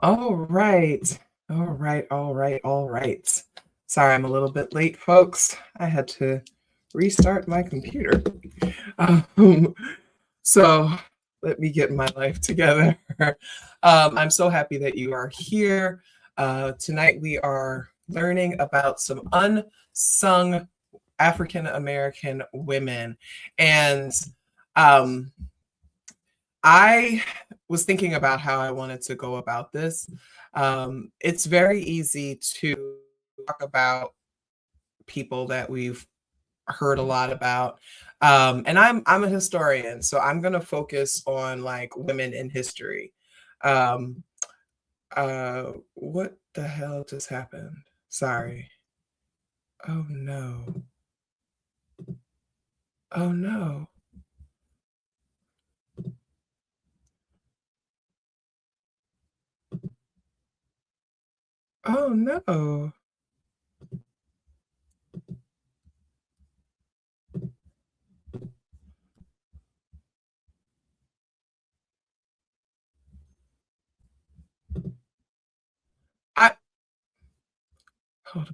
All right. All right. All right. All right. Sorry, I'm a little bit late, folks. I had to restart my computer. Um, so let me get my life together. I'm so happy that you are here. Tonight we are learning about some unsung African American women. And um, I was thinking about how I wanted to go about this. It's very easy to talk about people that we've heard a lot about. And I'm a historian, so I'm gonna focus on like women in history. Um, what the hell just happened? Sorry. Oh no. Oh no. Oh no. I hold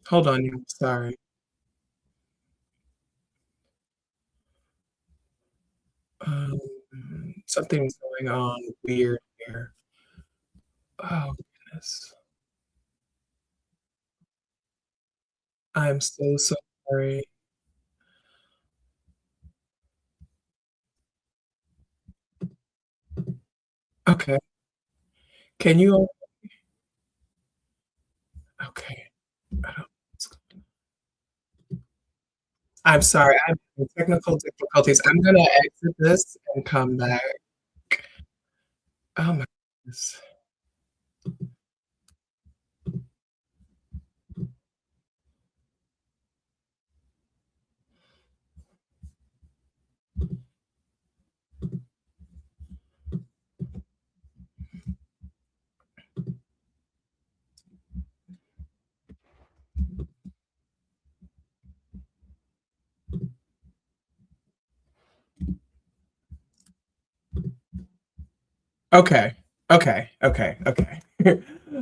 hold on, you. Sorry. Um, Something's going on weird here. Oh goodness. I'm so sorry. Okay. Can you okay. I don't I'm sorry, I'm having technical difficulties. I'm gonna exit this and come back. Oh my goodness. Okay. Okay. Okay. Okay.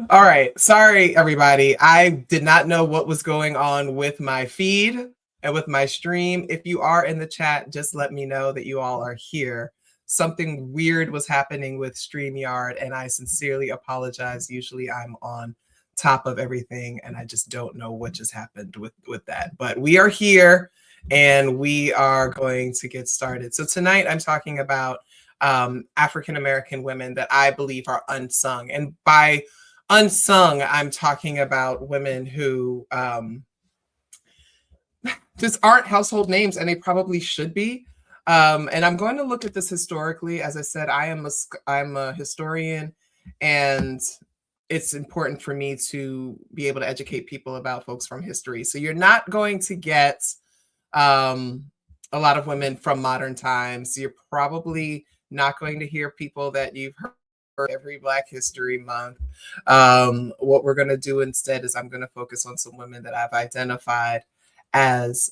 All right. Sorry, everybody. I did not know what was going on with my feed and with my stream. If you are in the chat, just let me know that you all are here. Something weird was happening with StreamYard, and I sincerely apologize. Usually I'm on top of everything, and I just don't know what just happened with that. But we are here and we are going to get started. So tonight I'm talking about African American women that I believe are unsung. And by unsung, I'm talking about women who just aren't household names, and they probably should be. And I'm going to look at this historically. As I said, I'm a historian, and it's important for me to be able to educate people about folks from history. So you're not going to get um, a lot of women from modern times. You're probably not going to hear people that you've heard every Black History Month. What we're going to do instead is I'm going to focus on some women that I've identified as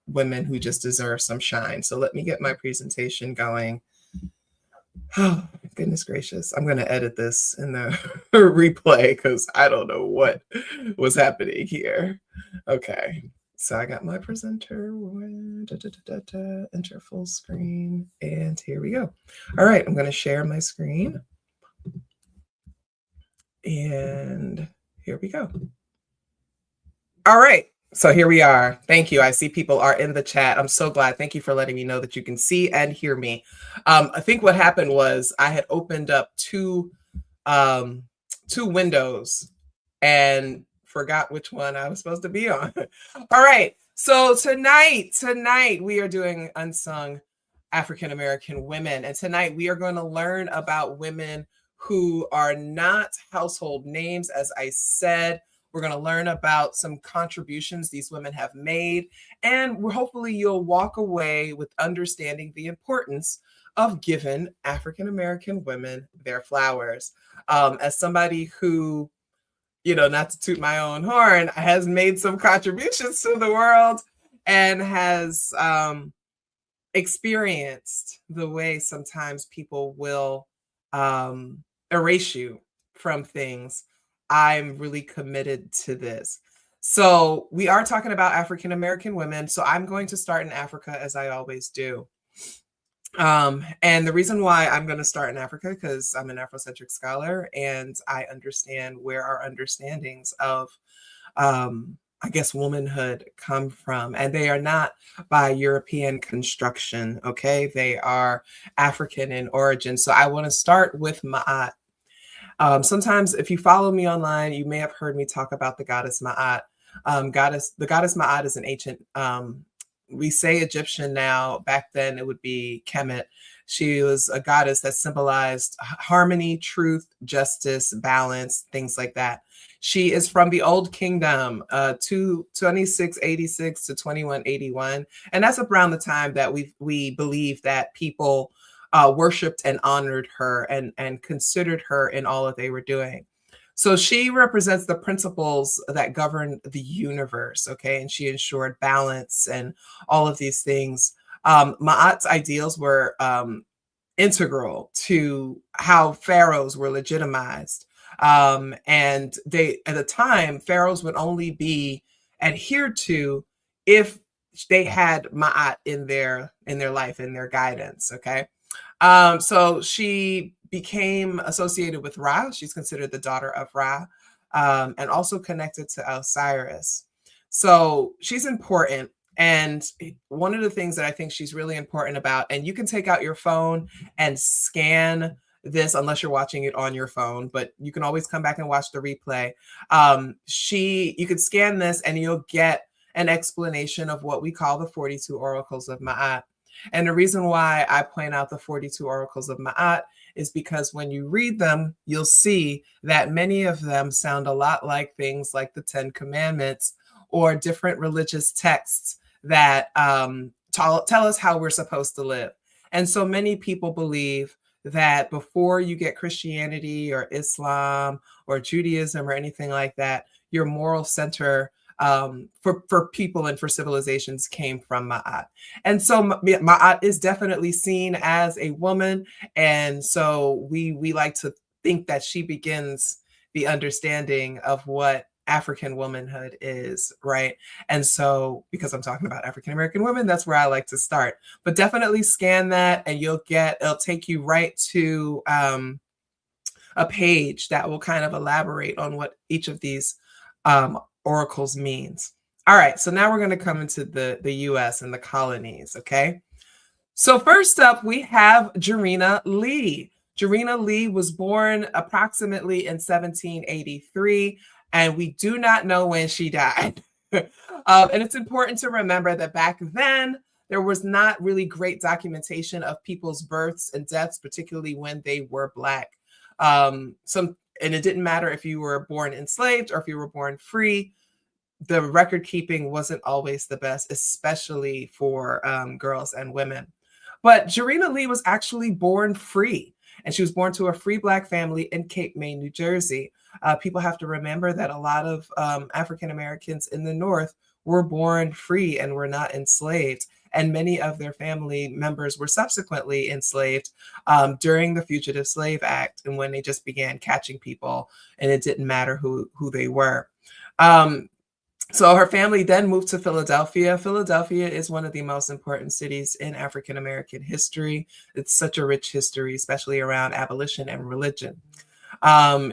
women who just deserve some shine. So let me get my presentation going. Oh, goodness gracious. I'm going to edit this in the replay because I don't know what was happening here. Okay. So I got my presenter, enter full screen, and here we go. All right, I'm going to share my screen, and here we go. All right, so here we are. Thank you. I see people are in the chat. I'm so glad. Thank you for letting me know that you can see and hear me. I think what happened was I had opened up um, two windows and forgot which one I was supposed to be on. All right. So tonight we are doing unsung African American women. And tonight we are going to learn about women who are not household names. As I said, we're going to learn about some contributions these women have made. And hopefully you'll walk away with understanding the importance of giving African American women their flowers. As somebody who, not to toot my own horn, has made some contributions to the world and has experienced the way sometimes people will erase you from things, I'm really committed to this. So we are talking about African American women. So I'm going to start in Africa as I always do. And the reason why I'm going to start in Africa, because I'm an Afrocentric scholar and I understand where our understandings of, I guess, womanhood come from. And they are not by European construction, okay? They are African in origin. So I want to start with Ma'at. Sometimes if you follow me online, you may have heard me talk about the goddess Ma'at. The goddess Ma'at is an ancient, we say Egyptian now, back then it would be Kemet. She was a goddess that symbolized harmony, truth, justice, balance, things like that. She is from the Old Kingdom, 2686 to 2181. And that's around the time that we believe that people worshipped and honored her and considered her in all that they were doing. So she represents the principles that govern the universe, okay? And she ensured balance and all of these things. Ma'at's ideals were integral to how pharaohs were legitimized. And they, at the time, pharaohs would only be adhered to if they had Ma'at in their life, in their guidance, okay? So she became associated with Ra. She's considered the daughter of Ra, and also connected to Osiris. So she's important. And one of the things that I think she's really important about, and you can take out your phone and scan this unless you're watching it on your phone, but you can always come back and watch the replay. You could scan this and you'll get an explanation of what we call the 42 oracles of Ma'at. And the reason why I point out the 42 oracles of Ma'at is because when you read them, you'll see that many of them sound a lot like things like the 10 Commandments or different religious texts that tell us how we're supposed to live. And so many people believe that before you get Christianity or Islam or Judaism or anything like that, your moral center for people and for civilizations came from Ma'at. And so Ma'at is definitely seen as a woman. And so we like to think that she begins the understanding of what African womanhood is, right? And so because I'm talking about African American women, that's where I like to start. But definitely scan that and it'll take you right to a page that will kind of elaborate on what each of these oracles means. All right, so now we're going to come into the US and the colonies, okay? So first up, we have Jarena Lee. Jarena Lee was born approximately in 1783, and we do not know when she died. And it's important to remember that back then, there was not really great documentation of people's births and deaths, particularly when they were Black. And it didn't matter if you were born enslaved or if you were born free. The record keeping wasn't always the best, especially for girls and women. But Jarena Lee was actually born free, and she was born to a free Black family in Cape May, New Jersey. People have to remember that a lot of African Americans in the North were born free and were not enslaved. And many of their family members were subsequently enslaved during the Fugitive Slave Act, and when they just began catching people, and it didn't matter who they were. So her family then moved to Philadelphia. Philadelphia is one of the most important cities in African American history. It's such a rich history, especially around abolition and religion.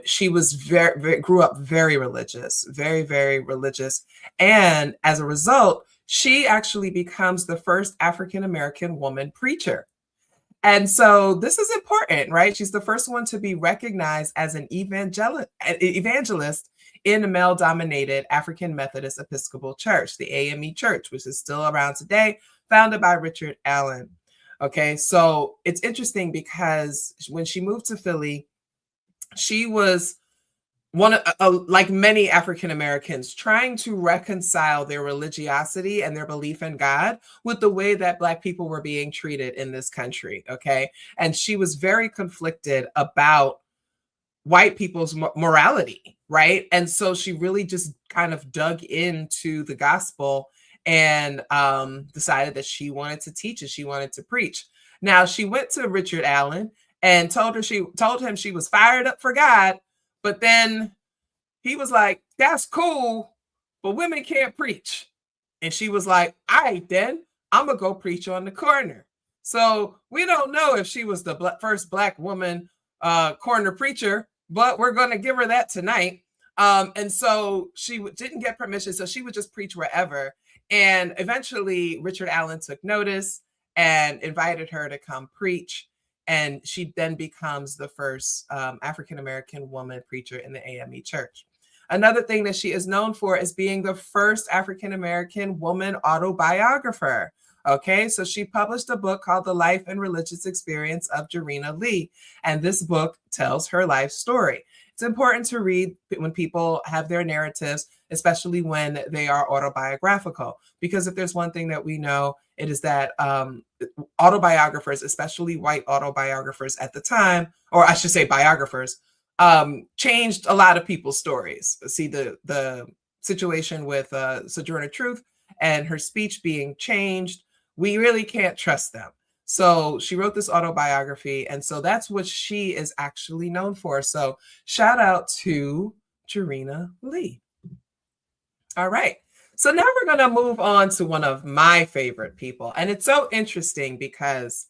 She was grew up very religious, very, very religious. And as a result, she actually becomes the first African American woman preacher. And so this is important, right? She's the first one to be recognized as an evangelist in a male-dominated African Methodist Episcopal Church, the AME Church, which is still around today, founded by Richard Allen. Okay, so it's interesting because when she moved to Philly, she was like many African Americans, trying to reconcile their religiosity and their belief in God with the way that Black people were being treated in this country. Okay, and she was very conflicted about white people's morality, right? And so she really just kind of dug into the gospel and decided that she wanted to teach and she wanted to preach. Now, she went to Richard Allen and told him she was fired up for God. But then he was like, that's cool, but women can't preach. And she was like, all right, then I'm going to go preach on the corner. So we don't know if she was the first Black woman corner preacher, but we're going to give her that tonight. And so she didn't get permission, so she would just preach wherever. And eventually Richard Allen took notice and invited her to come preach. And she then becomes the first African-American woman preacher in the AME church. Another thing that she is known for is being the first African-American woman autobiographer. Okay, so she published a book called The Life and Religious Experience of Jarena Lee. And this book tells her life story. It's important to read when people have their narratives, especially when they are autobiographical, because if there's one thing that we know, it is that autobiographers, especially white autobiographers at the time, or I should say biographers, changed a lot of people's stories. See the situation with Sojourner Truth and her speech being changed. We really can't trust them. So she wrote this autobiography, and so that's what she is actually known for. So shout out to Jarena Lee. All right. So now we're going to move on to one of my favorite people. And it's so interesting because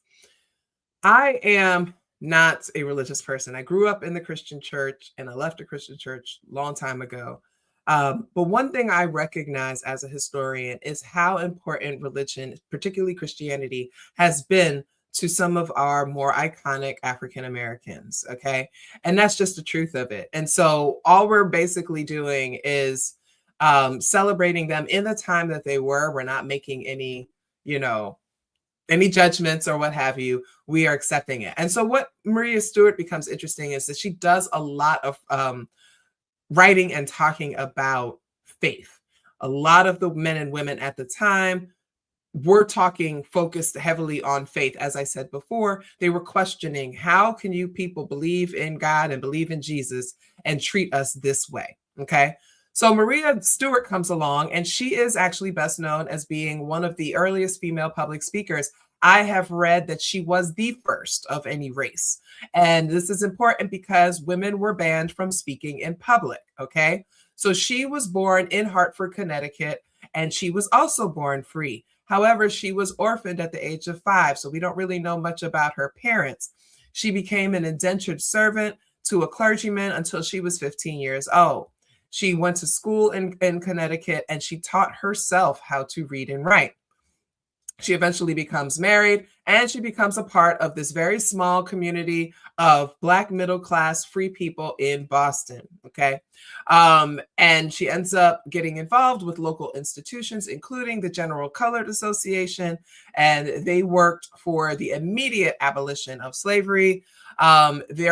I am not a religious person. I grew up in the Christian church and I left the Christian church a long time ago. But one thing I recognize as a historian is how important religion, particularly Christianity, has been to some of our more iconic African Americans. Okay. And that's just the truth of it. And so all we're basically doing is celebrating them in the time that they were. We're not making any, any judgments or what have you. We are accepting it. And so what Maria Stewart becomes interesting is that she does a lot of writing and talking about faith. A lot of the men and women at the time were focused heavily on faith. As I said before, they were questioning, how can you people believe in God and believe in Jesus and treat us this way? Okay. So Maria Stewart comes along, and she is actually best known as being one of the earliest female public speakers. I have read that she was the first of any race. And this is important because women were banned from speaking in public. Okay. So she was born in Hartford, Connecticut, and she was also born free. However, she was orphaned at the age of 5. So we don't really know much about her parents. She became an indentured servant to a clergyman until she was 15 years old. She went to school in Connecticut, and she taught herself how to read and write. She eventually becomes married, and she becomes a part of this very small community of Black middle-class free people in Boston, okay? And she ends up getting involved with local institutions, including the General Colored Association, and they worked for the immediate abolition of slavery.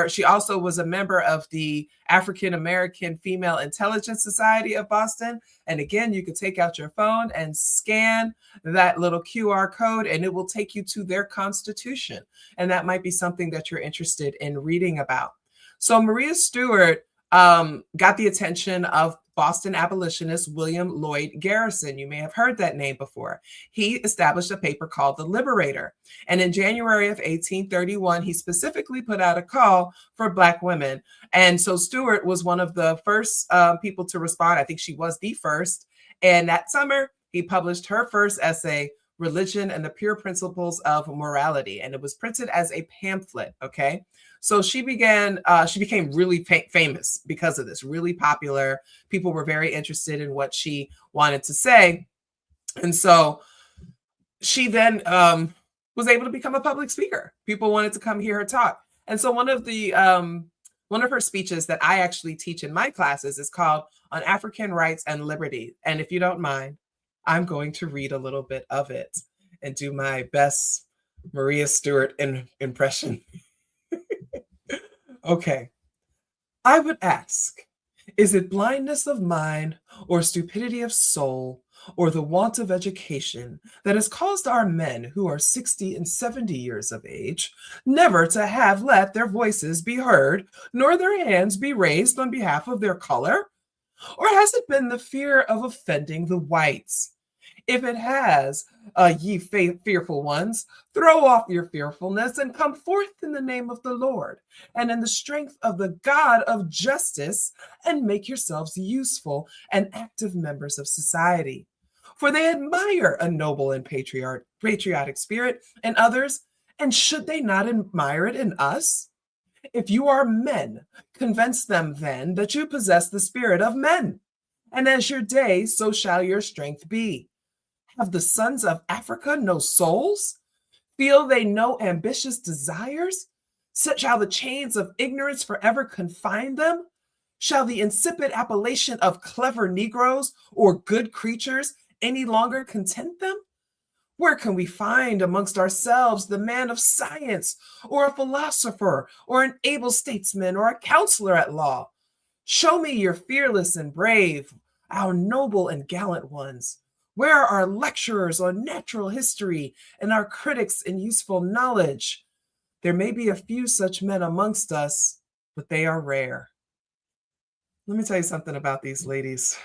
She also was a member of the African American Female Intelligence Society of Boston. And again, you could take out your phone and scan that little QR code, and it will take you to their constitution. And that might be something that you're interested in reading about. So Maria Stewart got the attention of Boston abolitionist William Lloyd Garrison. You may have heard that name before. He established a paper called The Liberator. And in January of 1831, he specifically put out a call for Black women. And so Stewart was one of the first people to respond. I think she was the first. And that summer, he published her first essay, Religion and the Pure Principles of Morality. And it was printed as a pamphlet, okay? So she became really famous because of this, really popular. People were very interested in what she wanted to say. And so she then was able to become a public speaker. People wanted to come hear her talk. And so one of her speeches that I actually teach in my classes is called On African Rights and Liberty. And if you don't mind, I'm going to read a little bit of it and do my best Maria Stewart impression. Okay. I would ask, is it blindness of mind or stupidity of soul or the want of education that has caused our men who are 60 and 70 years of age never to have let their voices be heard, nor their hands be raised on behalf of their color? Or has it been the fear of offending the whites? If it has, ye fearful ones, throw off your fearfulness and come forth in the name of the Lord and in the strength of the God of justice, and make yourselves useful and active members of society. For they admire a noble and patriotic spirit in others, and should they not admire it in us? If you are men, convince them then that you possess the spirit of men. And as your day, so shall your strength be. Have the sons of Africa no souls? Feel they no ambitious desires? Shall the chains of ignorance forever confine them? Shall the insipid appellation of clever Negroes or good creatures any longer content them? Where can we find amongst ourselves the man of science, or a philosopher, or an able statesman, or a counselor at law? Show me your fearless and brave, our noble and gallant ones. Where are our lecturers on natural history and our critics in useful knowledge? There may be a few such men amongst us, but they are rare. Let me tell you something about these ladies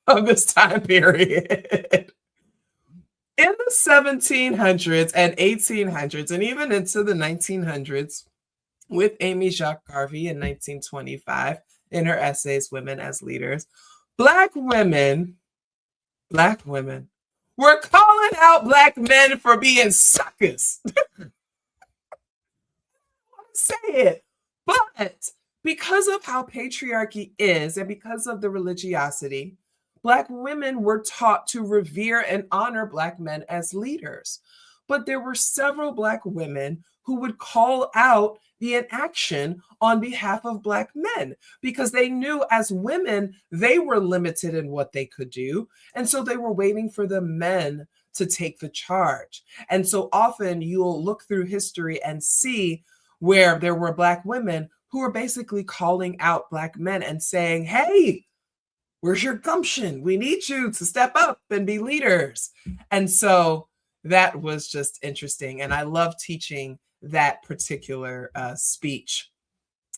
of this time period. In the 1700s and 1800s, and even into the 1900s, with Amy Jacques Garvey in 1925 in her essays, Women as Leaders, Black women were calling out Black men for being suckers. Say it. But because of how patriarchy is and because of the religiosity, Black women were taught to revere and honor Black men as leaders. But there were several Black women who would call out the inaction on behalf of Black men because they knew as women, they were limited in what they could do. And so they were waiting for the men to take the charge. And so often you'll look through history and see where there were Black women who were basically calling out Black men and saying, hey, where's your gumption? We need you to step up and be leaders. And so that was just interesting. And I love teaching that particular speech.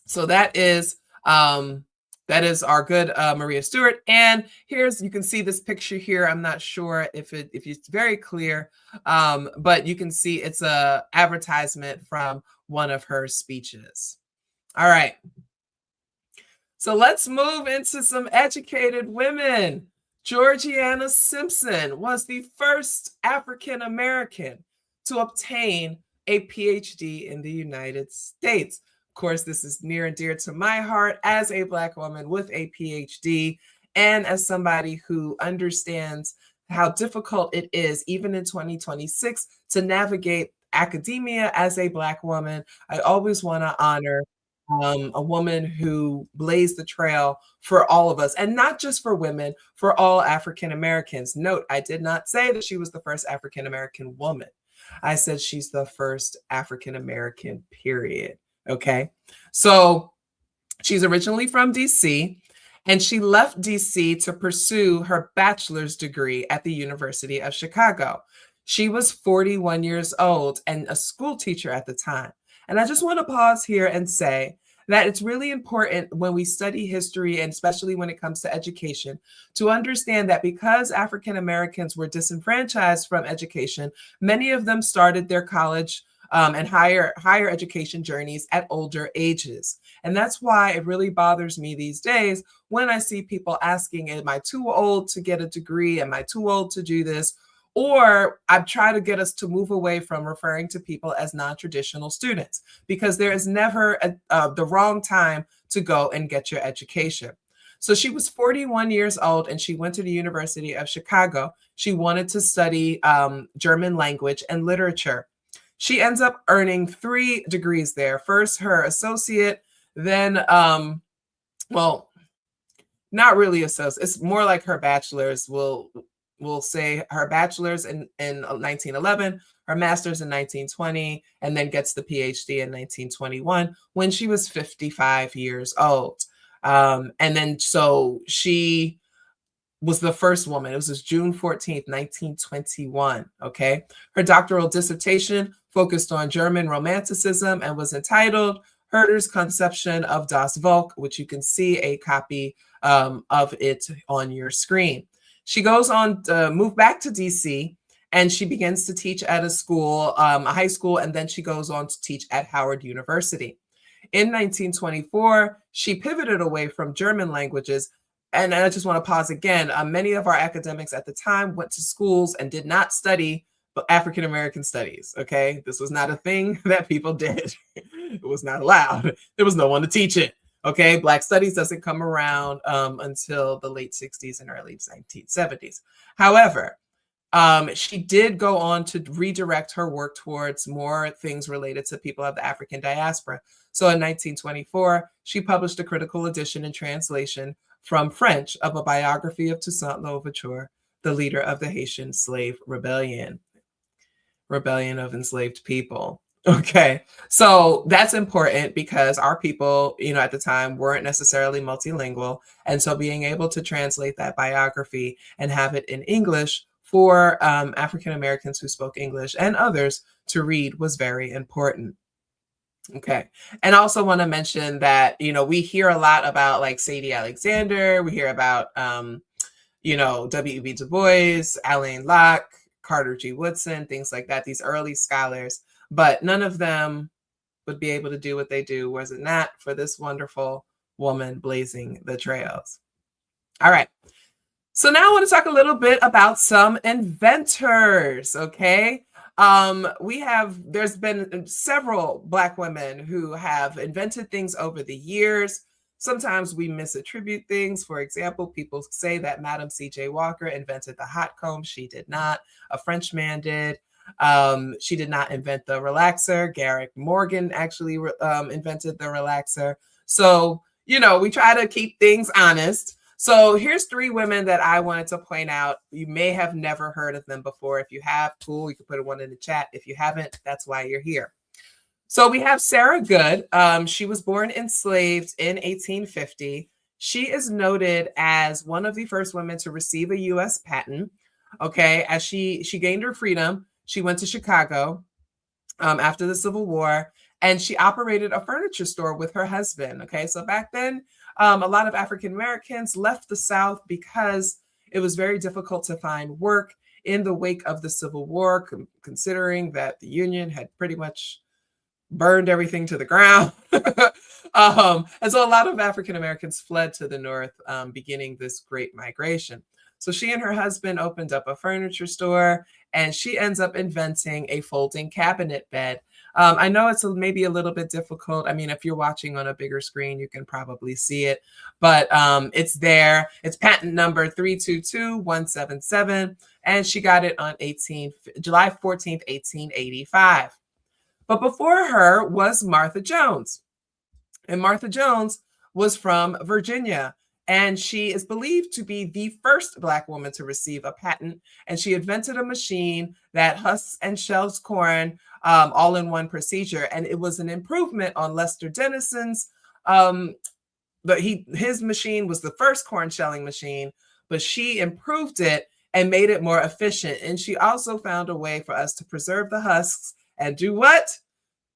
So that is our good Maria Stewart. And here's, you can see this picture here. I'm not sure if it's very clear, but you can see it's a advertisement from one of her speeches. All right. So let's move into some educated women. Georgiana Simpson was the first African American to obtain a PhD in the United States. Of course, this is near and dear to my heart as a Black woman with a PhD and as somebody who understands how difficult it is, even in 2026, to navigate academia as a Black woman. I always want to honor a woman who blazed the trail for all of us, and not just for women, for all African Americans. Note, I did not say that she was the first African American woman. I said she's the first African American, period. Okay. So she's originally from DC, and she left DC to pursue her bachelor's degree at the University of Chicago. She was 41 years old and a school teacher at the time. And I just want to pause here and say that it's really important when we study history, and especially when it comes to education, to understand that because African Americans were disenfranchised from education, many of them started their college and higher education journeys at older ages. And that's why it really bothers me these days when I see people asking, am I too old to get a degree? Am I too old to do this? Or I try to get us to move away from referring to people as non-traditional students, because there is never the wrong time to go and get your education. So she was 41 years old and she went to the University of Chicago. She wanted to study German language and literature. She ends up earning 3 degrees there. First, her associate, then, well, not really associate. It's more like her bachelor's. We'll say her bachelor's in 1911, her master's in 1920, and then gets the PhD in 1921 when she was 55 years old. And then so she was the first woman. It was June 14th, 1921. Okay. Her doctoral dissertation focused on German Romanticism and was entitled Herder's Conception of Das Volk, which you can see a copy of it on your screen. She goes on to move back to DC, and she begins to teach at a school, a high school, and then she goes on to teach at Howard University. In 1924, she pivoted away from German languages. And I just want to pause again. Many of our academics at the time went to schools and did not study African American studies. Okay, this was not a thing that people did. It was not allowed. There was no one to teach it. Okay, Black studies doesn't come around until the late 60s and early 1970s. However, she did go on to redirect her work towards more things related to people of the African diaspora. So in 1924, she published a critical edition and translation from French of a biography of Toussaint Louverture, the leader of the Haitian slave rebellion of enslaved people. Okay, so that's important because our people, at the time weren't necessarily multilingual. And so being able to translate that biography and have it in English for African Americans who spoke English and others to read was very important. Okay. And I also want to mention that, we hear a lot about like Sadie Alexander. We hear about, W.E.B. Du Bois, Alain Locke, Carter G. Woodson, things like that, these early scholars, but none of them would be able to do what they do, was it not for this wonderful woman blazing the trails. All right. So now I want to talk a little bit about some inventors, okay? There's been several Black women who have invented things over the years. Sometimes we misattribute things. For example, people say that Madam C.J. Walker invented the hot comb. She did not. A Frenchman did. She did not invent the relaxer. Garrick Morgan actually invented the relaxer. So, we try to keep things honest. So here's 3 women that I wanted to point out. You may have never heard of them before. If you have, cool, you can put one in the chat. If you haven't, that's why you're here. So we have Sarah Good. She was born enslaved in 1850. She is noted as one of the first women to receive a U.S. patent. Okay, as she gained her freedom, she went to Chicago after the Civil War, and she operated a furniture store with her husband. Okay, so back then, a lot of African Americans left the South because it was very difficult to find work in the wake of the Civil War, considering that the Union had pretty much burned everything to the ground. And so a lot of African Americans fled to the North, beginning this great migration. So she and her husband opened up a furniture store, and she ends up inventing a folding cabinet bed. I know it's maybe a little bit difficult. I mean, if you're watching on a bigger screen, you can probably see it, but it's there. It's patent number 322177, and she got it on July 14th, 1885. But before her was Martha Jones, and Martha Jones was from Virginia. And she is believed to be the first Black woman to receive a patent. And she invented a machine that husks and shells corn all in one procedure. And it was an improvement on Lester Dennison's. His machine was the first corn shelling machine, but she improved it and made it more efficient. And she also found a way for us to preserve the husks and do what?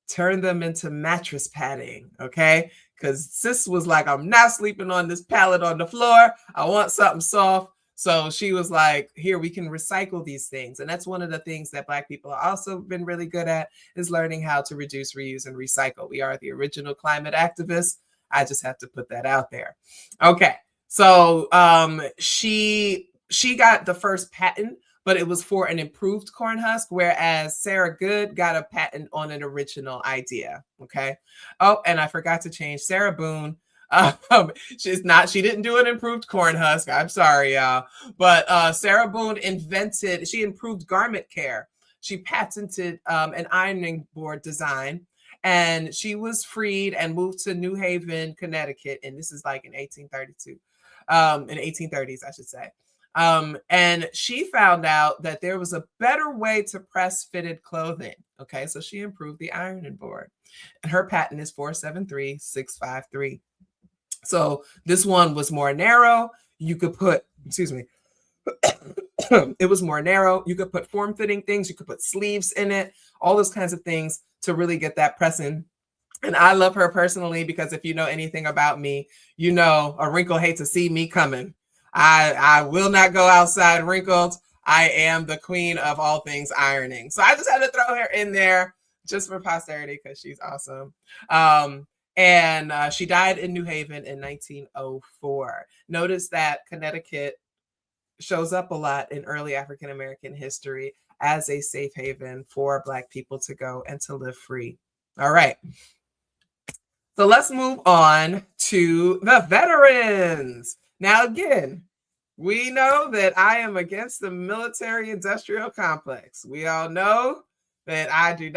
Turn them into mattress padding, okay? Because sis was like, I'm not sleeping on this pallet on the floor. I want something soft. So she was like, here, we can recycle these things. And that's one of the things that Black people have also been really good at, is learning how to reduce, reuse, and recycle. We are the original climate activists. I just have to put that out there. Okay, so she got the first patent, but it was for an improved corn husk, whereas Sarah Good got a patent on an original idea. Okay. Oh, and I forgot to change Sarah Boone. She didn't do an improved corn husk. I'm sorry, y'all. But Sarah Boone she improved garment care. She patented an ironing board design, and she was freed and moved to New Haven, Connecticut. And this is like in 1832, in 1830s, I should say. And she found out that there was a better way to press fitted clothing. Okay, so she improved the ironing board, and her patent is 473653. So this one was more narrow. You could put, it was more narrow. You could put form-fitting things. You could put sleeves in it, all those kinds of things to really get that pressing. And I love her personally because if you know anything about me, you know a wrinkle hates to see me coming. I will not go outside wrinkled. I am the queen of all things ironing. So I just had to throw her in there just for posterity because she's awesome. And she died in New Haven in 1904. Notice that Connecticut shows up a lot in early African American history as a safe haven for Black people to go and to live free. All right. So let's move on to the veterans. Now, again, we know that I am against the military industrial complex. We all know that I'm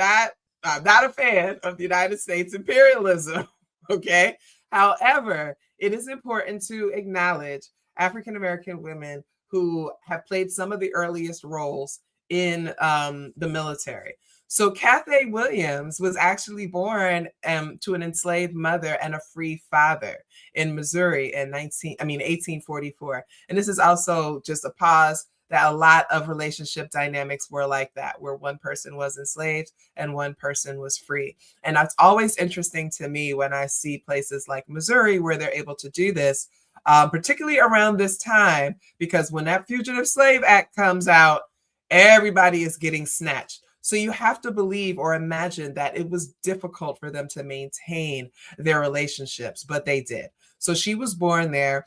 not a fan of the United States imperialism. Okay. However, it is important to acknowledge African American women who have played some of the earliest roles in the military. So Cathay Williams was actually born to an enslaved mother and a free father in Missouri in 1844. And this is also just a pause that a lot of relationship dynamics were like that, where one person was enslaved and one person was free. And that's always interesting to me when I see places like Missouri where they're able to do this, particularly around this time, because when that Fugitive Slave Act comes out, everybody is getting snatched. So you have to believe or imagine that it was difficult for them to maintain their relationships, but they did. So she was born there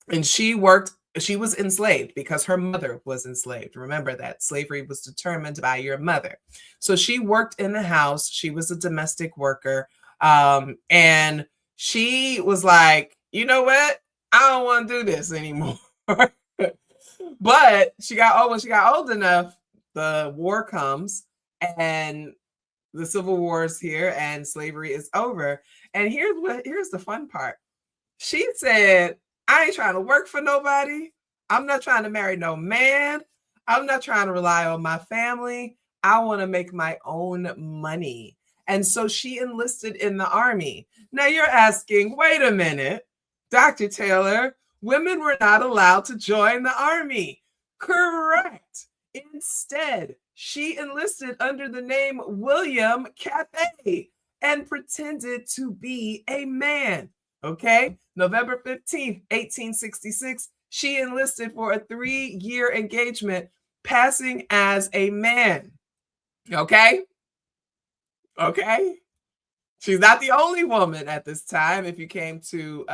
and she was enslaved because her mother was enslaved. Remember that slavery was determined by your mother. So she worked in the house. She was a domestic worker. And she was like, you know what? I don't want to do this anymore. But when she got old enough, the war comes and the Civil War is here and slavery is over. And here's the fun part. She said, I ain't trying to work for nobody. I'm not trying to marry no man. I'm not trying to rely on my family. I want to make my own money. And so she enlisted in the army. Now you're asking, wait a minute, Dr. Taylor, women were not allowed to join the army. Correct. Instead, she enlisted under the name William Cathay and pretended to be a man. Okay, November 15th, 1866, she enlisted for a 3-year engagement, passing as a man. Okay. She's not the only woman at this time. If you came to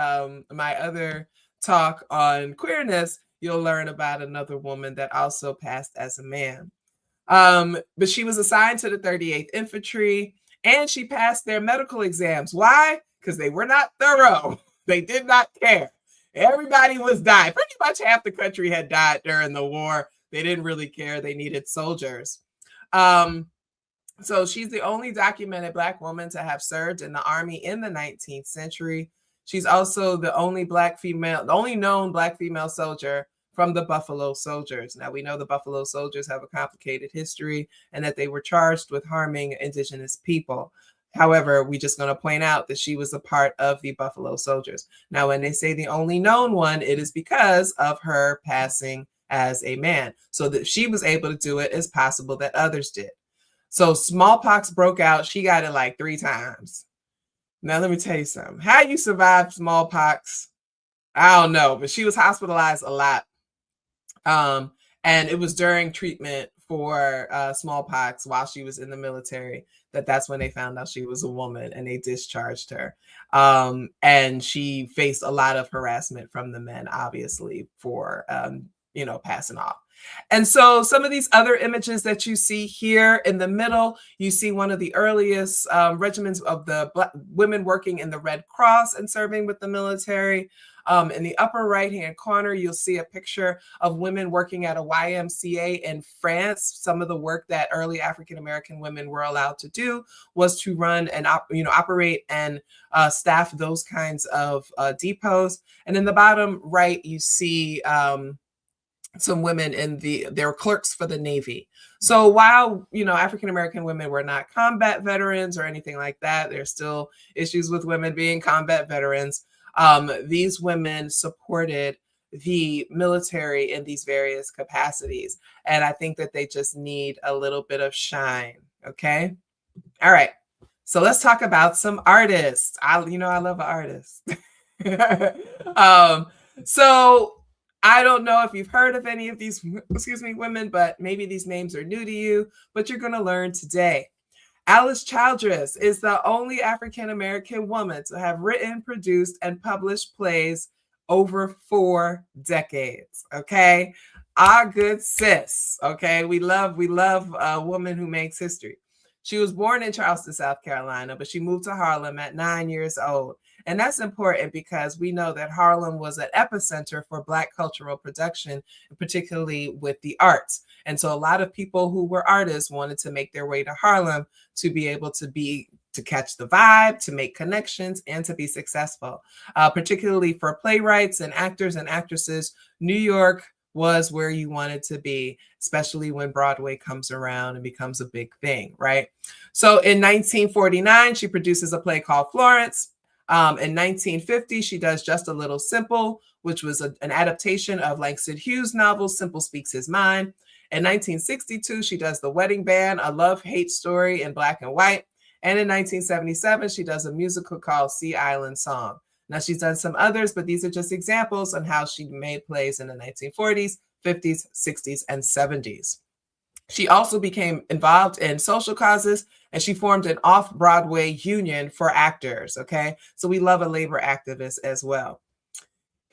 my other talk on queerness, you'll learn about another woman that also passed as a man. But she was assigned to the 38th Infantry and she passed their medical exams. Why? Because they were not thorough. They did not care. Everybody was dying. Pretty much half the country had died during the war. They didn't really care. They needed soldiers. So she's the only documented Black woman to have served in the army in the 19th century. She's also the only known Black female soldier from the Buffalo Soldiers. Now, we know the Buffalo Soldiers have a complicated history and that they were charged with harming Indigenous people. However, we're just going to point out that she was a part of the Buffalo Soldiers. Now, when they say the only known one, it is because of her passing as a man. So that she was able to do it, it's possible that others did. So smallpox broke out. She got it like 3 times. Now, let me tell you something. How you survived smallpox, I don't know, but she was hospitalized a lot. And it was during treatment for smallpox while she was in the military that's when they found out she was a woman and they discharged her. And she faced a lot of harassment from the men, obviously, for, passing off. And so some of these other images that you see here in the middle, you see one of the earliest regiments of the Black women working in the Red Cross and serving with the military. In the upper right-hand corner, you'll see a picture of women working at a YMCA in France. Some of the work that early African-American women were allowed to do was to run and operate and staff those kinds of depots. And in the bottom right, you see some women they're clerks for the Navy. So while, African-American women were not combat veterans or anything like that, there's still issues with women being combat veterans. These women supported the military in these various capacities. And I think that they just need a little bit of shine. Okay. All right. So let's talk about some artists. I love an artist. So I don't know if you've heard of any of these, excuse me, women, but maybe these names are new to you, but you're going to learn today. Alice Childress is the only African American woman to have written, produced, and published plays over 4 decades. Okay. Our good sis. Okay. We love a woman who makes history. She was born in Charleston, South Carolina, but she moved to Harlem at 9 years old. And that's important because we know that Harlem was an epicenter for Black cultural production, particularly with the arts. And so a lot of people who were artists wanted to make their way to Harlem to be able to catch the vibe, to make connections, and to be successful. Particularly for playwrights and actors and actresses, New York was where you wanted to be, especially when Broadway comes around and becomes a big thing, right? So in 1949, she produces a play called Florence. In 1950, she does Just a Little Simple, which was an adaptation of Langston Hughes' novel, Simple Speaks His Mind. In 1962, she does The Wedding Band, a love-hate story in black and white. And in 1977, she does a musical called Sea Island Song. Now, she's done some others, but these are just examples on how she made plays in the 1940s, 50s, 60s, and 70s. She also became involved in social causes, and she formed an off-Broadway union for actors, okay? So we love a labor activist as well.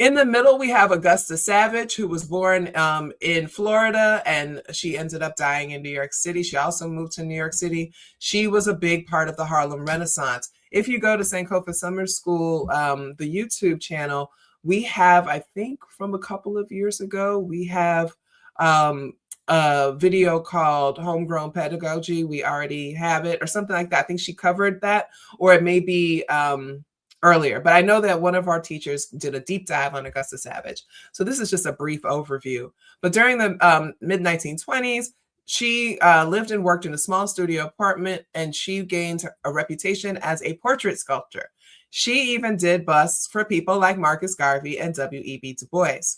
In the middle, we have Augusta Savage, who was born in Florida, and she ended up dying in New York City. She also moved to New York City. She was a big part of the Harlem Renaissance. If you go to Sankofa Summer School, the YouTube channel, we have, I think from a couple of years ago, we have a video called Homegrown Pedagogy. We already have it or something like that. I think she covered that, or it may be earlier, but I know that one of our teachers did a deep dive on Augusta Savage. So this is just a brief overview. But during the mid-1920s, she lived and worked in a small studio apartment, and she gained a reputation as a portrait sculptor. She even did busts for people like Marcus Garvey and W.E.B. Du Bois.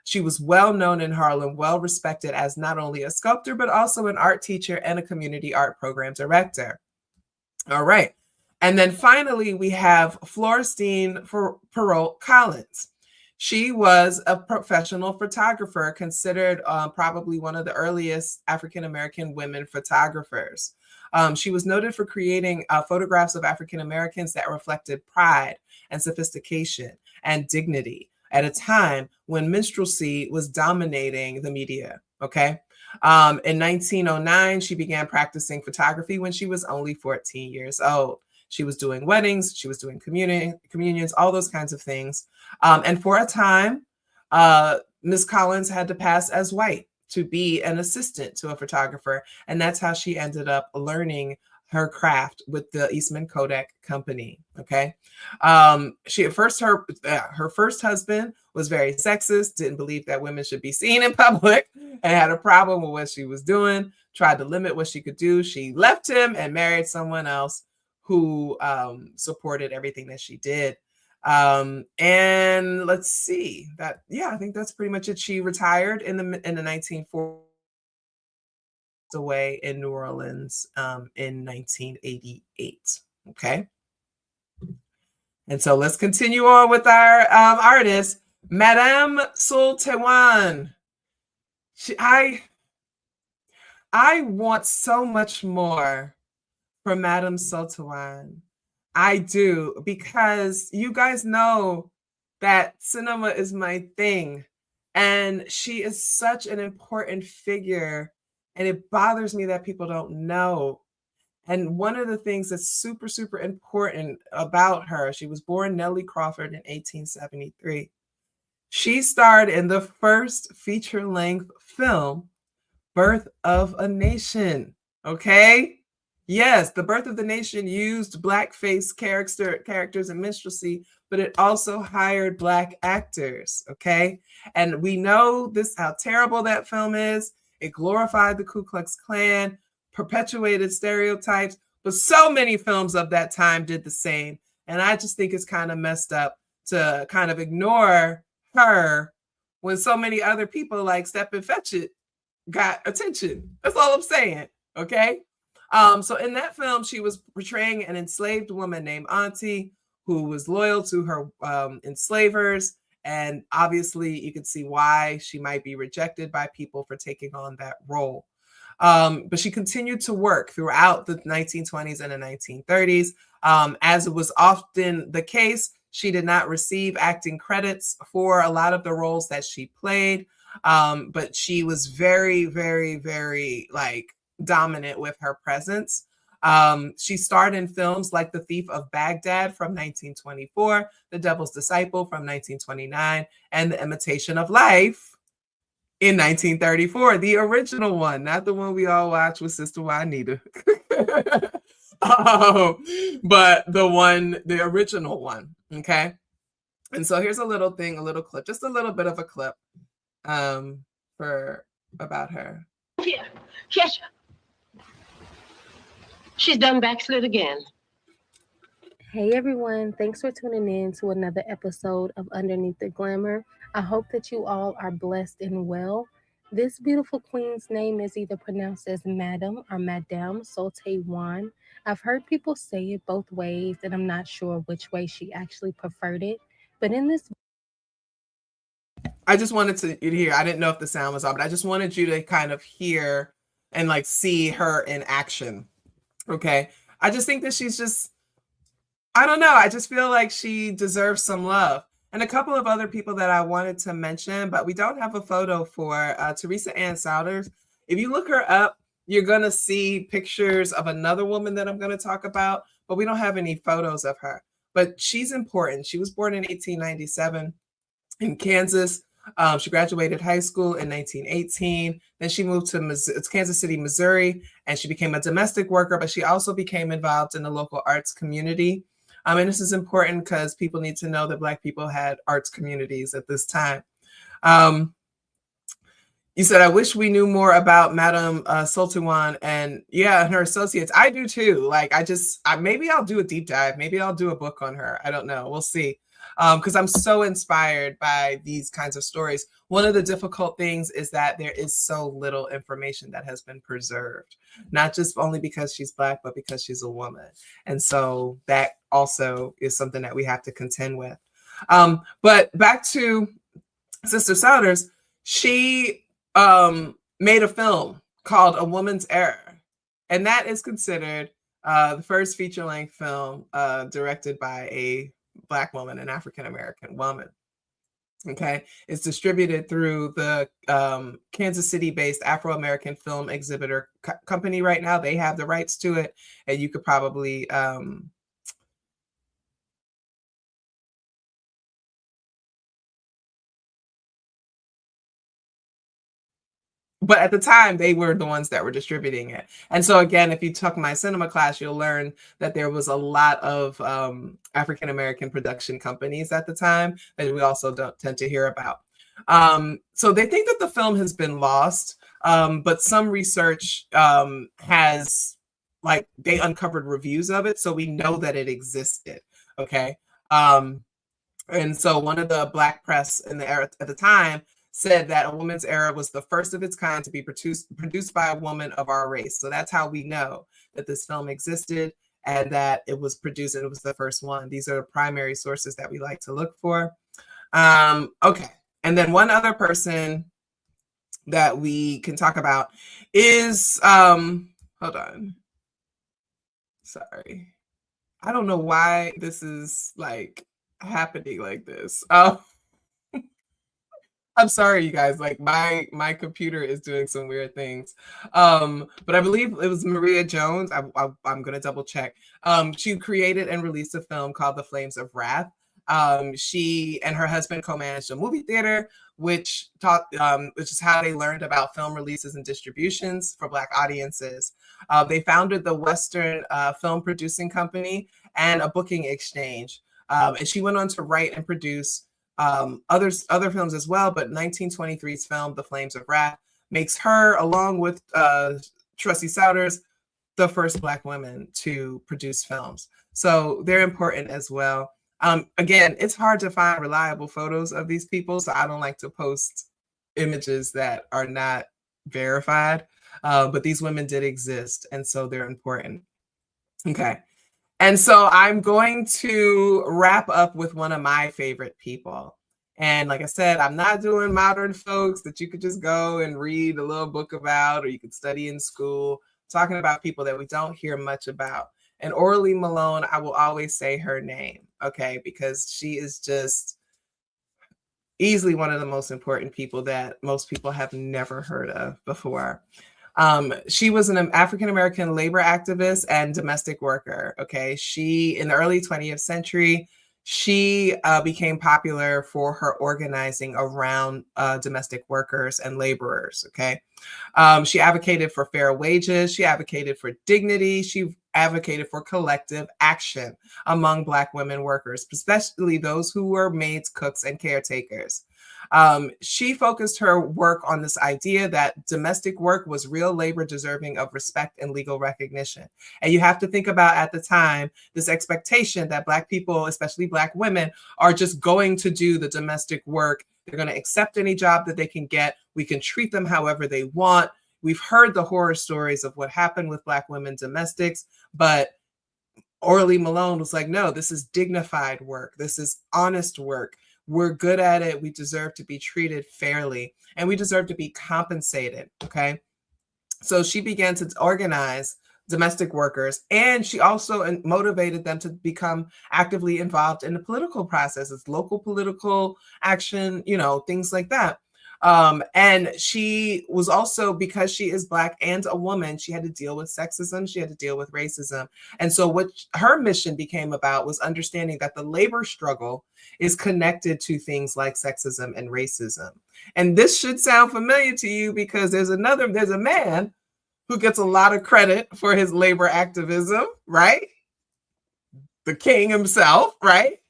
She was well known in Harlem, well respected as not only a sculptor, but also an art teacher and a community art program director. All right. And then finally, we have Florestine Perrault Collins. She was a professional photographer, considered probably one of the earliest African-American women photographers. She was noted for creating photographs of African-Americans that reflected pride and sophistication and dignity at a time when minstrelsy was dominating the media, okay? In 1909, she began practicing photography when she was only 14 years old. She was doing weddings, she was doing communions, all those kinds of things. And for a time, Ms. Collins had to pass as white to be an assistant to a photographer. And that's how she ended up learning her craft with the Eastman Kodak Company, okay? She at first, her first husband was very sexist, didn't believe that women should be seen in public, and had a problem with what she was doing, tried to limit what she could do. She left him and married someone else who supported everything that she did. And let's see that. Yeah, I think that's pretty much it. She retired in the 1940s, away in New Orleans in 1988. Okay. And so let's continue on with our artist, Madame Sultan. I want so much more for Madame Sultan. I do, because you guys know that cinema is my thing. And she is such an important figure. And it bothers me that people don't know. And one of the things that's super, super important about her, she was born Nellie Crawford in 1873. She starred in the first feature-length film, Birth of a Nation. Okay? Yes, The Birth of the Nation used blackface characters in minstrelsy, but it also hired Black actors. Okay? And we know this, how terrible that film is. It glorified the Ku Klux Klan, perpetuated stereotypes, but so many films of that time did the same. And I just think it's kind of messed up to kind of ignore her when so many other people like Stepin Fetchit got attention. That's all I'm saying, okay? So in that film, she was portraying an enslaved woman named Auntie who was loyal to her enslavers And obviously, you can see why she might be rejected by people for taking on that role. But she continued to work throughout the 1920s and the 1930s. As it was often the case, she did not receive acting credits for a lot of the roles that she played. But she was very, very, very like dominant with her presence. She starred in films like The Thief of Baghdad from 1924, The Devil's Disciple from 1929, and The Imitation of Life in 1934, the original one, not the one we all watch with Sister Juanita. But the original one, okay? And so here's a little thing, a little clip, just a little bit of a clip for about her. Here, yes. She's done backslid again. Hey everyone, thanks for tuning in to another episode of Underneath the Glamour. I hope that you all are blessed and well. This beautiful queen's name is either pronounced as Madam or Madame Sote Wan. I've heard people say it both ways, and I'm not sure which way she actually preferred it. But in this, I just wanted you to hear, I didn't know if the sound was on, but I just wanted you to kind of hear and like see her in action. Okay. I just think that she's just, I don't know. I just feel like she deserves some love. And a couple of other people that I wanted to mention, but we don't have a photo for Teresa Ann Souders. If you look her up, you're going to see pictures of another woman that I'm going to talk about, but we don't have any photos of her. But she's important. She was born in 1897 in Kansas. She graduated high school in 1918. Then she moved to Kansas City, Missouri, and she became a domestic worker, but she also became involved in the local arts community. And this is important because people need to know that Black people had arts communities at this time. You said, I wish we knew more about Madame Sultan and her associates. I do too. Like, maybe I'll do a deep dive. Maybe I'll do a book on her. I don't know. We'll see. Because I'm so inspired by these kinds of stories. One of the difficult things is that there is so little information that has been preserved, not just only because she's Black, but because she's a woman. And so that also is something that we have to contend with. But back to Sister Souders, she made a film called A Woman's Error. And that is considered the first feature-length film directed by a Black woman, an African-American woman. Okay, it's distributed through the Kansas City-based Afro-American Film Exhibitor Company right now. They have the rights to it, and you could probably but at the time, they were the ones that were distributing it. And so again, if you took my cinema class, you'll learn that there was a lot of African-American production companies at the time that we also don't tend to hear about. So they think that the film has been lost, but some research has, like, they uncovered reviews of it, so we know that it existed, okay? And so one of the Black press in the era at the time said that A Woman's Error was the first of its kind to be produced by a woman of our race. So that's how we know that this film existed and that it was produced and it was the first one. These are the primary sources that we like to look for. Okay. And then one other person that we can talk about is, hold on. Sorry. I don't know why this is like happening like this. I'm sorry, you guys. Like my computer is doing some weird things. But I believe it was Maria Jones. I'm gonna double check. She created and released a film called The Flames of Wrath. She and her husband co-managed a movie theater, which is how they learned about film releases and distributions for Black audiences. They founded the Western Film Producing Company and a booking exchange. And she went on to write and produce other films as well, but 1923's film The Flames of Wrath makes her, along with Trustee Souders, the first Black women to produce films. So they're important as well. Again, it's hard to find reliable photos of these people, so I don't like to post images that are not verified, but these women did exist, and so they're important. Okay. And so I'm going to wrap up with one of my favorite people. And like I said, I'm not doing modern folks that you could just go and read a little book about, or you could study in school. I'm talking about people that we don't hear much about. And Orly Malone, I will always say her name, okay, because she is just easily one of the most important people that most people have never heard of before. She was an African-American labor activist and domestic worker. Okay. She, in the early 20th century, she became popular for her organizing around domestic workers and laborers. Okay. She advocated for fair wages. She advocated for dignity. She advocated for collective action among Black women workers, especially those who were maids, cooks, and caretakers. She focused her work on this idea that domestic work was real labor deserving of respect and legal recognition. And you have to think about at the time, this expectation that Black people, especially Black women, are just going to do the domestic work. They're going to accept any job that they can get. We can treat them however they want. We've heard the horror stories of what happened with Black women domestics, but Orly Malone was like, no, this is dignified work. This is honest work. We're good at it. We deserve to be treated fairly, and we deserve to be compensated. Okay. So she began to organize domestic workers, and she also motivated them to become actively involved in the political processes, local political action, things like that. And she was also, because she is Black and a woman, she had to deal with sexism, she had to deal with racism. And so what her mission became about was understanding that the labor struggle is connected to things like sexism and racism. And this should sound familiar to you because there's a man who gets a lot of credit for his labor activism, right? The king himself, right?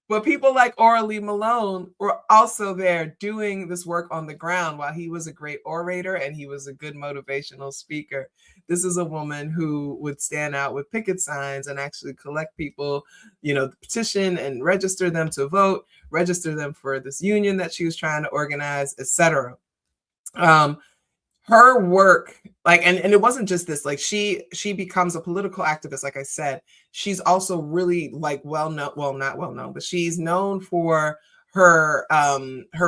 But people like Orly Malone were also there doing this work on the ground. While he was a great orator and he was a good motivational speaker, this is a woman who would stand out with picket signs and actually collect people, petition and register them to vote, register them for this union that she was trying to organize, etc. Her work, and it wasn't just this, she becomes a political activist. Like I said, she's also really not well known, but she's known for her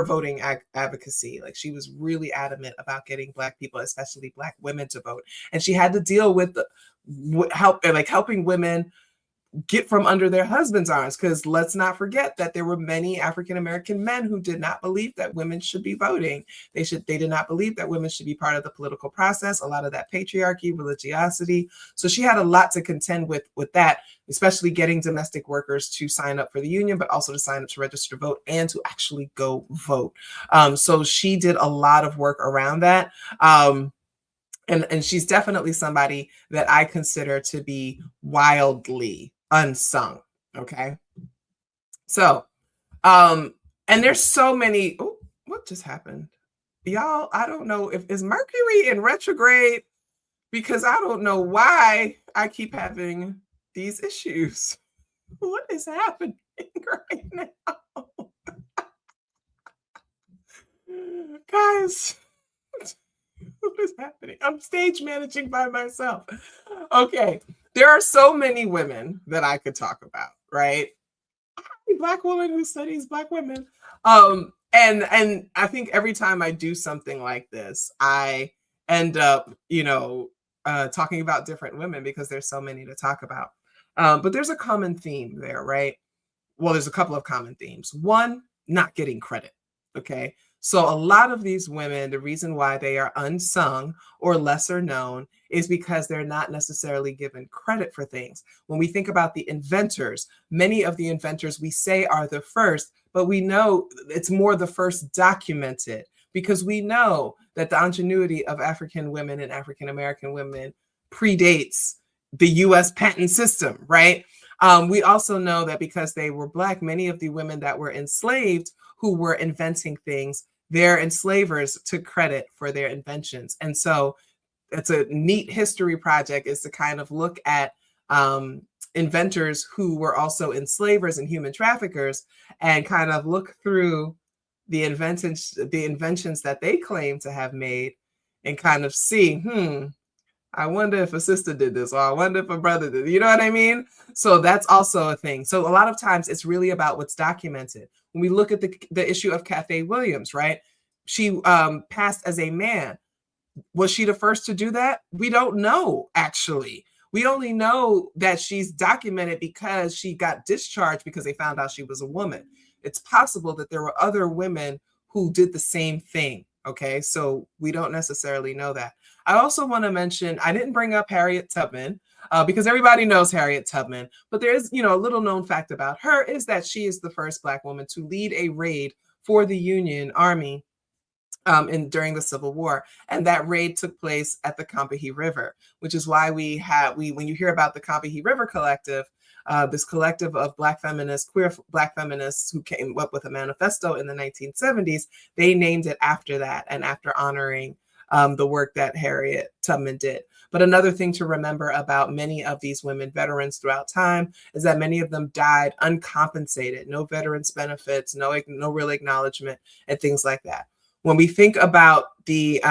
voting advocacy. Like, she was really adamant about getting Black people, especially Black women, to vote. And she had to deal with helping women get from under their husbands' arms, because let's not forget that there were many African-American men who did not believe that women should be voting. They did not believe that women should be part of the political process, a lot of that patriarchy, religiosity. So she had a lot to contend with that, especially getting domestic workers to sign up for the union, but also to sign up to register to vote and to actually go vote. So she did a lot of work around that. And she's definitely somebody that I consider to be wildly unsung. Okay. So, and there's so many. Oh, what just happened? Y'all, I don't know is Mercury in retrograde, because I don't know why I keep having these issues. What is happening right now? Guys, what is happening? I'm stage managing by myself. Okay. There are so many women that I could talk about, right? I'm a Black woman who studies Black women. And I think every time I do something like this, I end up, talking about different women because there's so many to talk about. But there's a common theme there, right? Well, there's a couple of common themes. One, not getting credit. Okay. So a lot of these women, the reason why they are unsung or lesser known is because they're not necessarily given credit for things. When we think about the inventors, many of the inventors we say are the first, but we know it's more the first documented, because we know that the ingenuity of African women and African American women predates the US patent system, right? We also know that because they were Black, many of the women that were enslaved who were inventing things, their enslavers took credit for their inventions. And so it's a neat history project, is to kind of look at inventors who were also enslavers and human traffickers, and kind of look through the inventions that they claim to have made, and kind of see, I wonder if a sister did this, or I wonder if a brother did. You know what I mean? So that's also a thing. So a lot of times it's really about what's documented. When we look at the issue of Cathay Williams, right? She passed as a man. Was she the first to do that? We don't know, actually. We only know that she's documented because she got discharged because they found out she was a woman. It's possible that there were other women who did the same thing. Okay, so we don't necessarily know that. I also want to mention, I didn't bring up Harriet Tubman because everybody knows Harriet Tubman, but there is, a little known fact about her is that she is the first Black woman to lead a raid for the Union Army during the Civil War, and that raid took place at the Combahee River, which is why when you hear about the Combahee River Collective, this collective of Black feminists, queer Black feminists who came up with a manifesto in the 1970s, they named it after that and after honoring the work that Harriet Tubman did. But another thing to remember about many of these women veterans throughout time is that many of them died uncompensated, no veterans benefits, no real acknowledgement, and things like that. When we think about the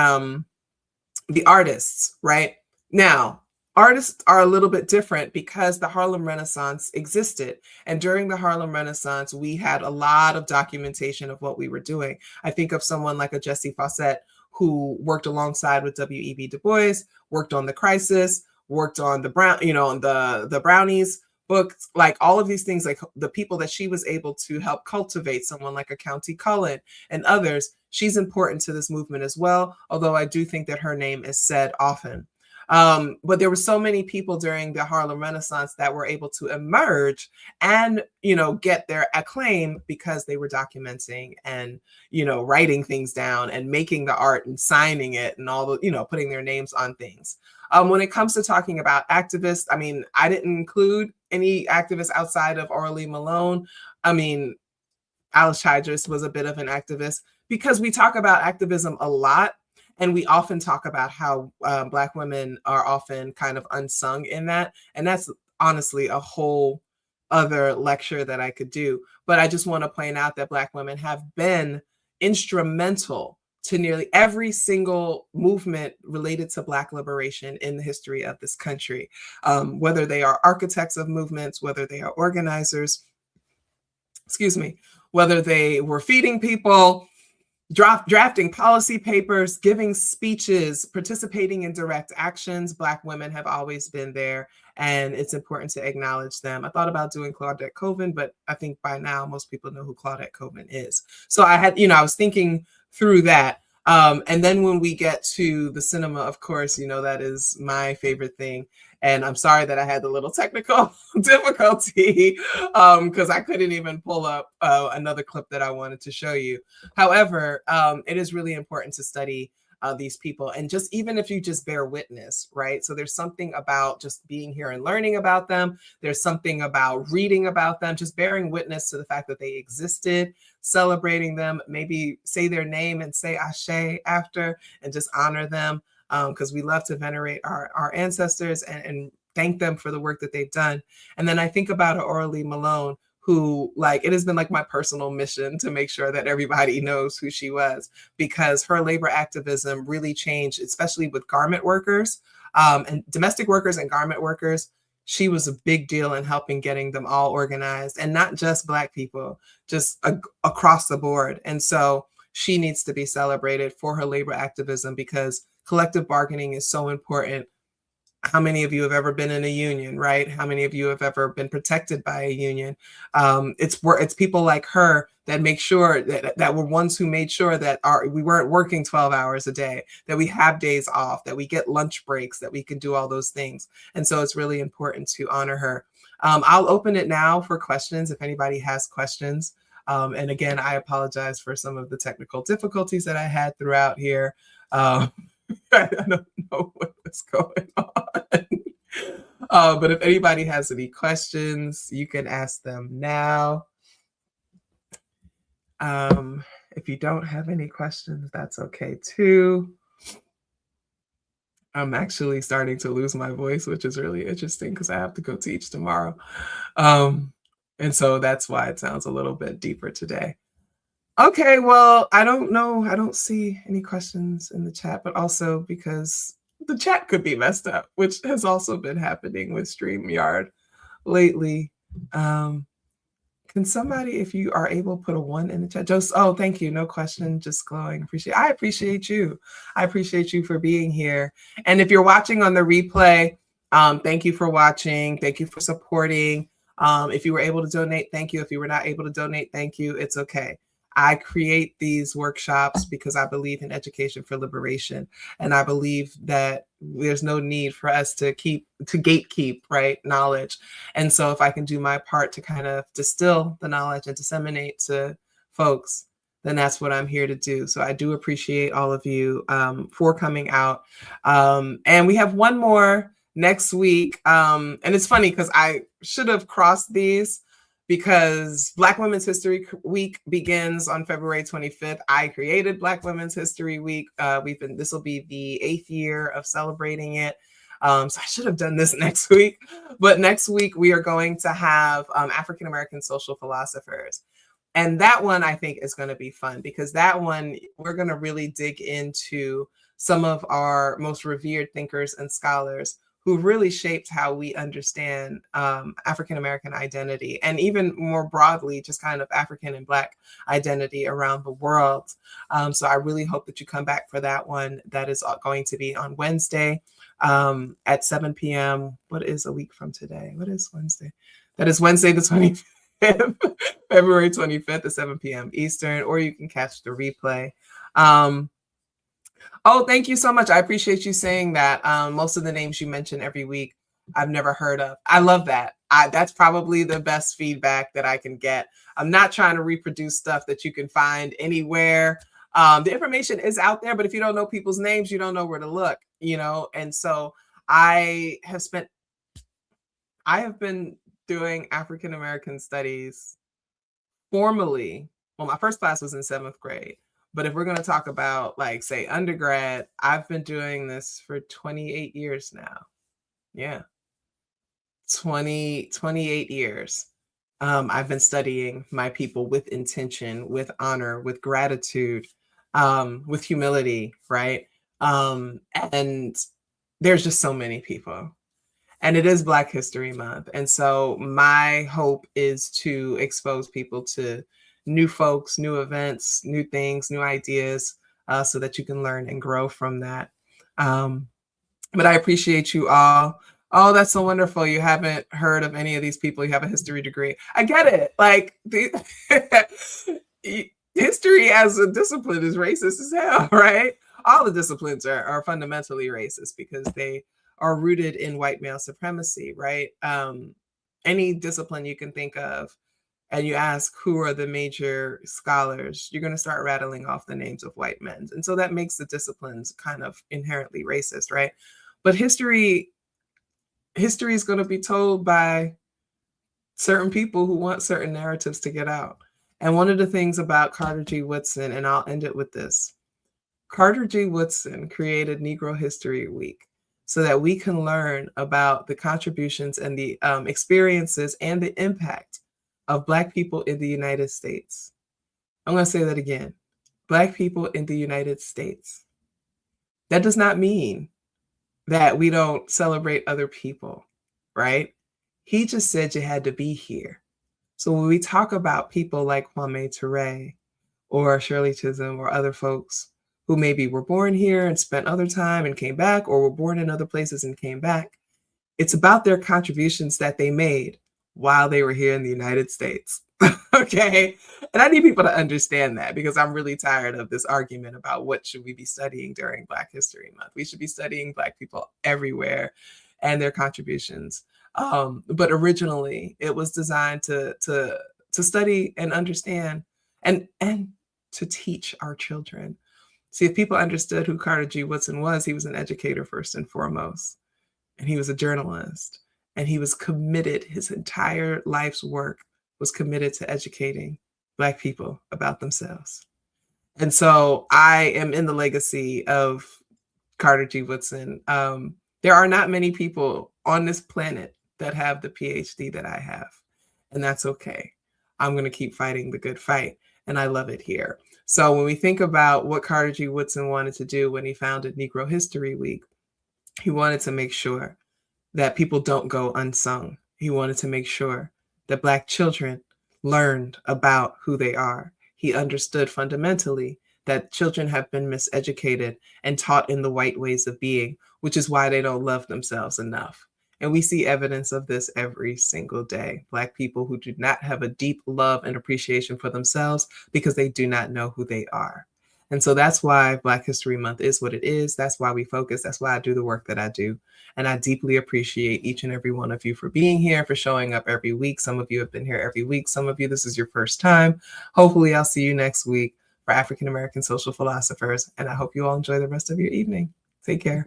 artists, right? Now, artists are a little bit different because the Harlem Renaissance existed. And during the Harlem Renaissance, we had a lot of documentation of what we were doing. I think of someone like a Jessie Fauset, who worked alongside with W.E.B. Du Bois, worked on The Crisis, worked on the Brownies books, like all of these things, like the people that she was able to help cultivate, someone like a County Cullen and others. She's important to this movement as well, although I do think that her name is said often. But there were so many people during the Harlem Renaissance that were able to emerge and, get their acclaim because they were documenting and, writing things down and making the art and signing it and all the, putting their names on things. When it comes to talking about activists, I mean, I didn't include any activists outside of Orly Malone. I mean, Alice Childress was a bit of an activist because we talk about activism a lot. And we often talk about how Black women are often kind of unsung in that. And that's honestly a whole other lecture that I could do. But I just want to point out that Black women have been instrumental to nearly every single movement related to Black liberation in the history of this country, whether they are architects of movements, whether they are organizers, whether they were feeding people, drafting policy papers, giving speeches, participating in direct actions. Black women have always been there, and it's important to acknowledge them. I thought about doing Claudette Colvin, but I think by now most people know who Claudette Colvin is. So I was thinking through that. And then when we get to the cinema, of course, that is my favorite thing. And I'm sorry that I had the little technical difficulty because I couldn't even pull up another clip that I wanted to show you. However, it is really important to study these people. And just even if you just bear witness, right? So there's something about just being here and learning about them. There's something about reading about them, just bearing witness to the fact that they existed, celebrating them, maybe say their name and say Ashe after and just honor them. Because we love to venerate our ancestors and thank them for the work that they've done. And then I think about Orly Malone, who it has been like my personal mission to make sure that everybody knows who she was, because her labor activism really changed, especially with garment workers and domestic workers and garment workers. She was a big deal in helping getting them all organized, and not just Black people, just across the board. And so she needs to be celebrated for her labor activism because collective bargaining is so important. How many of you have ever been in a union, right? How many of you have ever been protected by a union? It's people like her that make sure that were ones who made sure that we weren't working 12 hours a day, that we have days off, that we get lunch breaks, that we can do all those things. And so it's really important to honor her. I'll open it now for questions if anybody has questions. And again, I apologize for some of the technical difficulties that I had throughout here. I don't know what's going on. But if anybody has any questions, you can ask them now. If you don't have any questions, that's okay too. I'm actually starting to lose my voice, which is really interesting because I have to go teach tomorrow. And so that's why it sounds a little bit deeper today. Okay, well, I don't know. I don't see any questions in the chat, but also because the chat could be messed up, which has also been happening with StreamYard lately. Can somebody, if you are able, put a 1 in the chat? Just, oh, thank you. No question, just glowing. I appreciate you. I appreciate you for being here. And if you're watching on the replay, thank you for watching. Thank you for supporting. If you were able to donate, thank you. If you were not able to donate, thank you. It's okay. I create these workshops because I believe in education for liberation. And I believe that there's no need for us to gatekeep, right, knowledge. And so if I can do my part to kind of distill the knowledge and disseminate to folks, then that's what I'm here to do. So I do appreciate all of you for coming out. And we have one more next week. And it's funny because I should have crossed these, because Black Women's History Week begins on February 25th. I created Black Women's History Week. This will be the 8th year of celebrating it. So I should have done this next week. But next week, we are going to have African-American social philosophers. And that one, I think, is going to be fun, because that one, we're going to really dig into some of our most revered thinkers and scholars who really shaped how we understand African-American identity, and even more broadly, just kind of African and Black identity around the world. So I really hope that you come back for that one. That is going to be on Wednesday at 7 p.m. What is a week from today? What is Wednesday? That is Wednesday the 25th, February 25th at 7 p.m. Eastern, or you can catch the replay. Oh, thank you so much. I appreciate you saying that. Most of the names you mention every week, I've never heard of. I love that. That's probably the best feedback that I can get. I'm not trying to reproduce stuff that you can find anywhere. The information is out there, but if you don't know people's names, you don't know where to look, you know? And so I have been doing African-American studies formally. Well, my first class was in 7th grade. But if we're going to talk about, like, say, undergrad, I've been doing this for 28 years now. Yeah. 28 years. I've been studying my people with intention, with honor, with gratitude, with humility, right? And there's just so many people. And it is Black History Month. And so my hope is to expose people to new folks, new events, new things, new ideas, so that you can learn and grow from that. But I appreciate you all. Oh, that's so wonderful. You haven't heard of any of these people. You have a history degree. I get it. Like, history as a discipline is racist as hell, right? All the disciplines are fundamentally racist because they are rooted in white male supremacy, right? Any discipline you can think of, and you ask who are the major scholars, you're going to start rattling off the names of white men. And so that makes the disciplines kind of inherently racist, right? But history is going to be told by certain people who want certain narratives to get out. And one of the things about Carter G. Woodson, and I'll end it with this, Carter G. Woodson created Negro History Week so that we can learn about the contributions and the experiences and the impact of Black people in the United States. I'm going to say that again. Black people in the United States. That does not mean that we don't celebrate other people, right? He just said you had to be here. So when we talk about people like Kwame Ture or Shirley Chisholm or other folks who maybe were born here and spent other time and came back, or were born in other places and came back, it's about their contributions that they made while they were here in the United States. Okay. And I need people to understand that, because I'm really tired of this argument about what should we be studying during Black History Month. We should be studying Black people everywhere and their contributions. But originally it was designed to study and understand and to teach our children. See, if people understood who Carter G. Woodson was, he was an educator first and foremost, and he was a journalist. And he was committed, his entire life's work was committed to educating Black people about themselves. And so I am in the legacy of Carter G. Woodson. There are not many people on this planet that have the PhD that I have, and that's okay. I'm going to keep fighting the good fight, and I love it here. So when we think about what Carter G. Woodson wanted to do when he founded Negro History Week, He wanted to make sure that people don't go unsung. He wanted to make sure that Black children learned about who they are. He understood fundamentally that children have been miseducated and taught in the white ways of being, which is why they don't love themselves enough. And we see evidence of this every single day. Black people who do not have a deep love and appreciation for themselves because they do not know who they are. And so that's why Black History Month is what it is. That's why we focus. That's why I do the work that I do. And I deeply appreciate each and every one of you for being here, for showing up every week. Some of you have been here every week. Some of you, this is your first time. Hopefully, I'll see you next week for African American Social Philosophers. And I hope you all enjoy the rest of your evening. Take care.